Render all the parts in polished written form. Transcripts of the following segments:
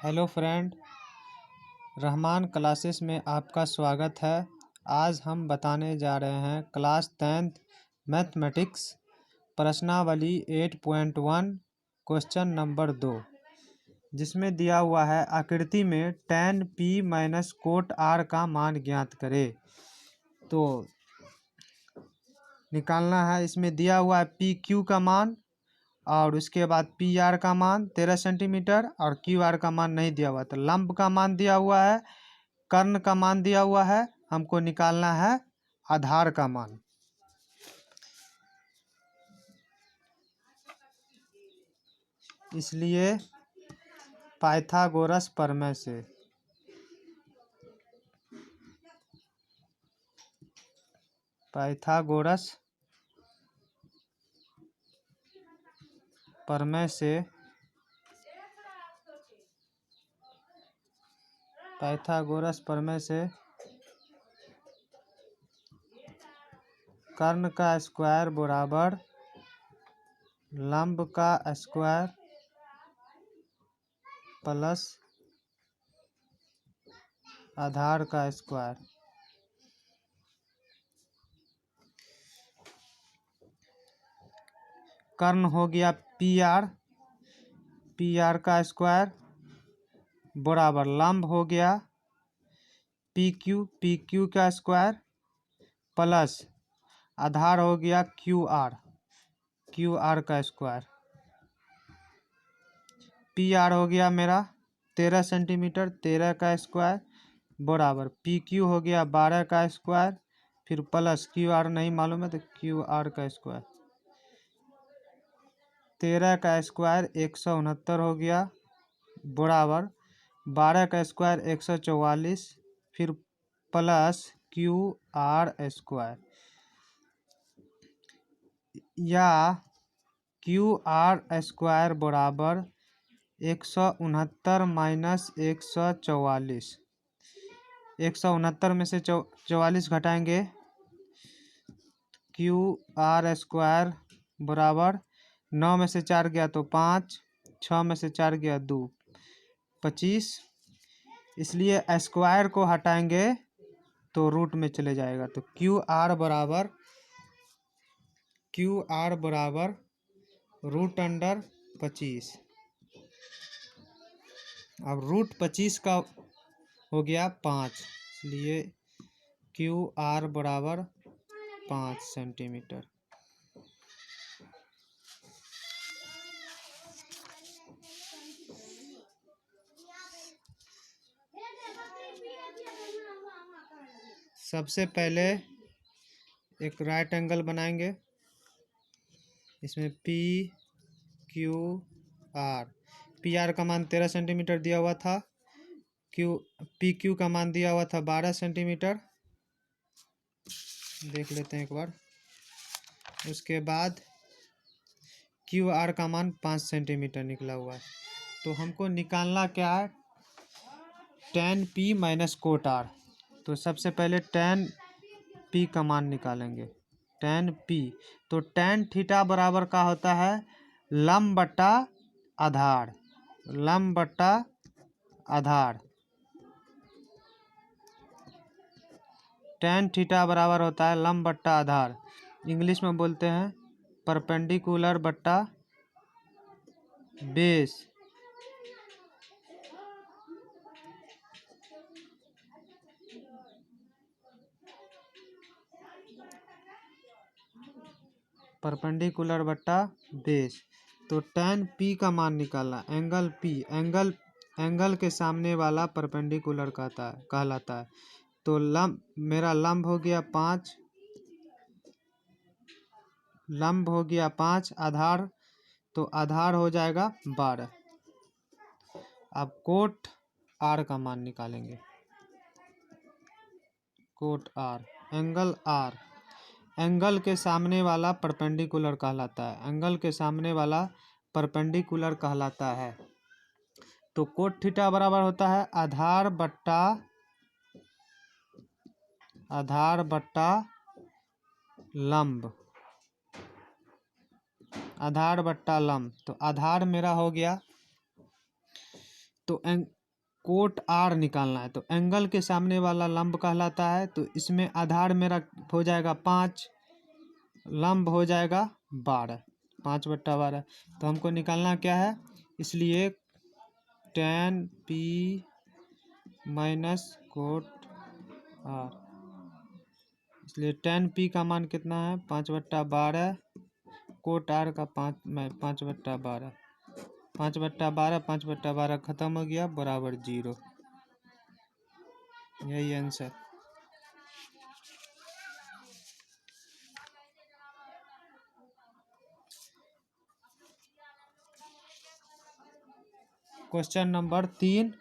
Hello friend, Rahman classes में आपका स्वागत है। आज हम बताने जा रहे हैं क्लास 10th मैथमेटिक्स प्रश्नावली 8.1 क्वेश्चन नंबर 2, जिसमें दिया हुआ है आकृति में tan p minus coat r का मान ज्ञात करें। तो निकालना है। इसमें दिया हुआ है पी क्यू का मान और उसके बाद पी आर का मान 13 सेंटीमीटर और क्यू आर का मान नहीं दिया हुआ। तो लंब का मान दिया हुआ है, कर्ण का मान दिया हुआ है, हमको निकालना है आधार का मान। इसलिए पाइथागोरस प्रमेय से पाइथागोरस प्रमेय से कर्ण का स्क्वायर बराबर लंब का स्क्वायर प्लस आधार का स्क्वायर। कर्ण हो गया पी आर का स्क्वायर बराबर लंब हो गया पी क्यू का स्क्वायर प्लस आधार हो गया क्यू आर का स्क्वायर। पी आर हो गया मेरा 13 सेंटीमीटर, 13 का स्क्वायर बराबर पी क्यू हो गया 12 का स्क्वायर, फिर प्लस क्यू आर नहीं मालूम है तो क्यू आर का स्क्वायर। 13 का स्क्वायर 169 हो गया बराबर 12 का स्क्वायर 144, फिर प्लस क्यू आर स्क्वायर या क्यू आर स्क्वायर बराबर 169 माइनस 144। 169 में से 44 घटाएंगे, क्यू आर स्क्वायर बराबर 9 में से 4 गया तो 5, 6 में से 4 गया 2, 25। इसलिए स्क्वायर को हटाएंगे तो रूट में चले जाएगा। तो क्यू आर बराबर रूट अंडर 25। अब रूट 25 का हो गया 5, इसलिए क्यू आर बराबर 5 सेंटीमीटर। सबसे पहले एक राइट एंगल बनाएंगे। इसमें पी क्यू आर का मान 13 सेंटीमीटर दिया हुआ था, पी क्यू का मान दिया हुआ था 12 सेंटीमीटर। देख लेते हैं एक बार। उसके बाद क्यू आर का मान 5 सेंटीमीटर निकला हुआ है। तो हमको निकालना क्या है, tan p minus coat r। तो सबसे पहले tan p का मान निकालेंगे। tan p तो tan थीटा बराबर का होता है लंब बट्टा आधार। tan थीटा बराबर होता है लंब बट्टा आधार। इंग्लिश में बोलते हैं परपेंडिकुलर बट्टा बेस। परपेंडिकुलर बट्टा बेस। तो tan p का मान निकालना, एंगल p, एंगल के सामने वाला परपेंडिकुलर कहलाता है। तो मेरा लंब हो गया 5, आधार तो आधार हो जाएगा 12। अब कोट r का मान निकालेंगे। कोट r, एंगल के सामने वाला परपेंडिकुलर कहलाता है। तो कोट थीटा बराबर होता है आधार बट्टा लंब। तो आधार मेरा हो गया तो कोट आर निकालना है, तो एंगल के सामने वाला लंब कहलाता है। तो इसमें आधार मेरा हो जाएगा 5, लंब हो जाएगा 12, 5/12। तो हमको निकालना क्या है, इसलिए tan P minus cot R, इसलिए tan P का मान कितना है 5/12, कोट आर का 5/12, 5/12, 5/12 खत्म हो गया बराबर 0। यही आंसर। क्वेश्चन नंबर 3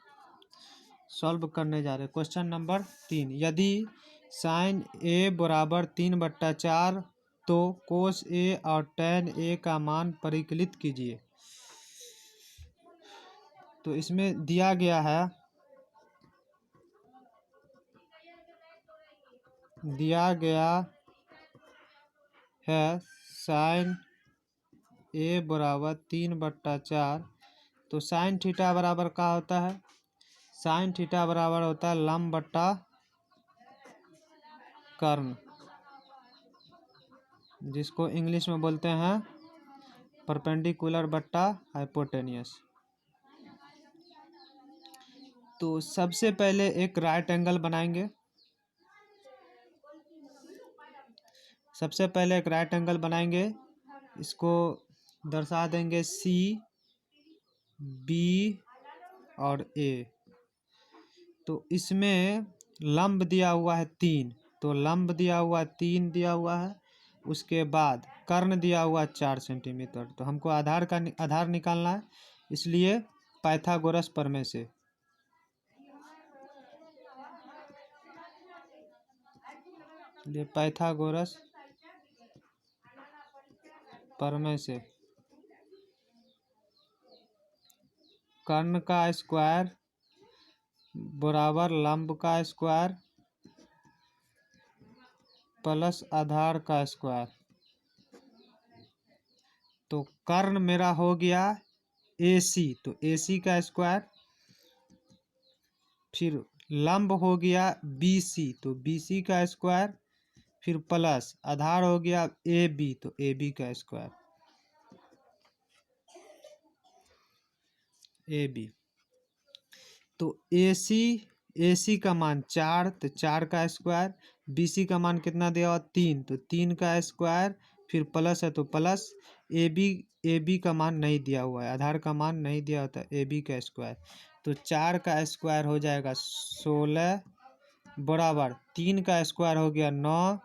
सॉल्व करने जा रहे हैं। क्वेश्चन नंबर 3, यदि साइन ए बराबर 3/4 तो कोस ए और tan ए का मान परिकलित कीजिए। तो इसमें दिया गया है साइन ए बराबर 3/4। तो साइन थीटा बराबर क्या होता है, साइन थीटा बराबर होता है लंब बट्टा कर्ण, जिसको इंग्लिश में बोलते हैं परपेंडिकुलर बट्टा हाइपोटेनियस। तो सबसे पहले एक राइट एंगल बनाएंगे। इसको दर्शा देंगे सी, बी और ए। तो इसमें लंब दिया हुआ है 3, तो लंब दिया हुआ 3 दिया हुआ है। उसके बाद कर्ण दिया हुआ 4 सेंटीमीटर। तो हमको आधार निकालना है, इसलिए पाइथागोरस प्रमेय से। पाइथागोरस प्रमेय से कर्ण का स्क्वायर बराबर लंब का स्क्वायर प्लस आधार का स्क्वायर। तो कर्ण मेरा हो गया AC, तो AC का स्क्वायर, फिर लंब हो गया BC, तो BC का स्क्वायर, फिर प्लस आधार हो गया AB, तो AB का स्क्वायर, AB। तो AC का मान 4, तो 4 का स्क्वायर, BC का मान कितना दिया हुआ 3, तो 3 का स्क्वायर, फिर प्लस है तो प्लस, AB का मान नहीं दिया हुआ है, आधार का मान नहीं दिया होता, AB का स्क्वायर। तो 4 का स्क्वायर हो जाएगा 16 बराबर 3 का स्क्वायर हो गया 9,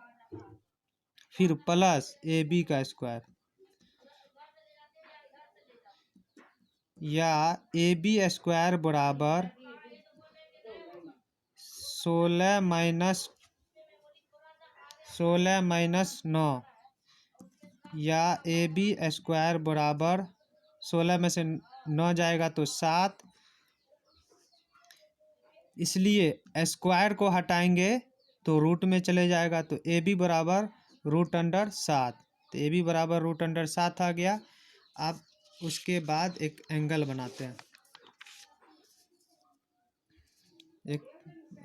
फिर प्लस AB का स्क्वायर, या AB स्क्वायर बराबर 16 माइनस 9, या AB स्क्वायर बराबर 16 में से 9 जाएगा तो 7, इसलिए स्क्वायर को हटाएंगे तो रूट में चले जाएगा। तो AB बराबर √7, तो AB बराबर √7 आ गया। अब उसके बाद एक एंगल बनाते हैं, एक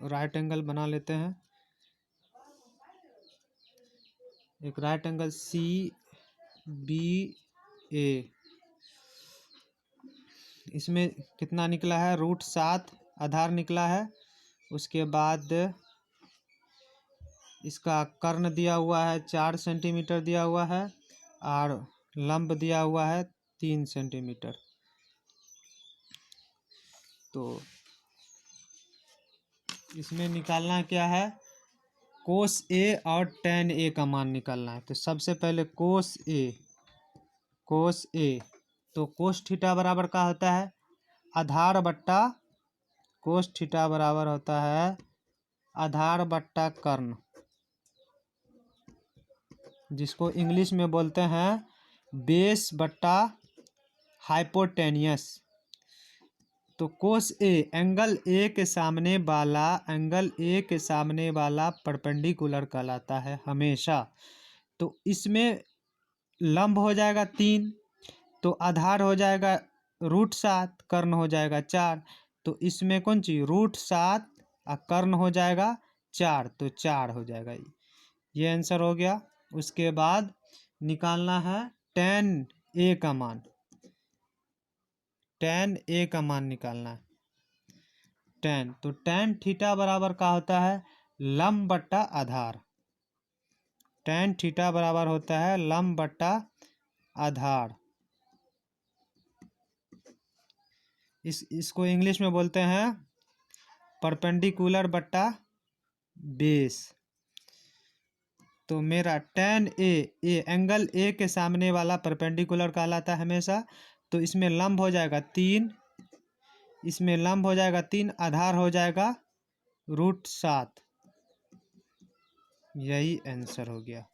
राइट एंगल बना लेते हैं। एक राइट एंगल CBA, इसमें कितना निकला है √7 आधार निकला है। उसके बाद इसका कर्ण दिया हुआ है 4 सेंटीमीटर दिया हुआ है, और लंब दिया हुआ है 3 सेंटीमीटर। तो इसमें निकालना क्या है, कोस A और tan A का मान निकालना है। तो सबसे पहले कोस A, तो कोस थीटा बराबर क्या होता है, आधार बट्टा, कोस थीटा बराबर होता है आधार बट्टा कर्ण, जिसको इंग्लिश में बोलते हैं बेस बट्टा हाइपोटेनियस। तो कोस A एंगल A के सामने वाला परपेंडिकुलर कहलाता है हमेशा। तो इसमें लंब हो जाएगा 3, तो आधार हो जाएगा √7, कर्ण हो जाएगा 4, तो इसमें कौन चीज √7 और कर्ण हो जाएगा 4, तो 4 हो जाएगा। ये आंसर हो गया। उसके बाद निकालना है tan A का मान। tan A का मान निकालना है। तो tan थीटा बराबर का होता है लंब बट्टा आधार। tan थीटा बराबर होता है लंब बट्टा आधार। इसको इंग्लिश में बोलते हैं परपेंडिकुलर बट्टा बेस। तो मेरा tan A एंगल A के सामने वाला परपेंडिकुलर कहलाता है हमेशा। तो इसमें लंब हो जाएगा 3, इसमें लंब हो जाएगा 3, आधार हो जाएगा √7। यही आंसर हो गया।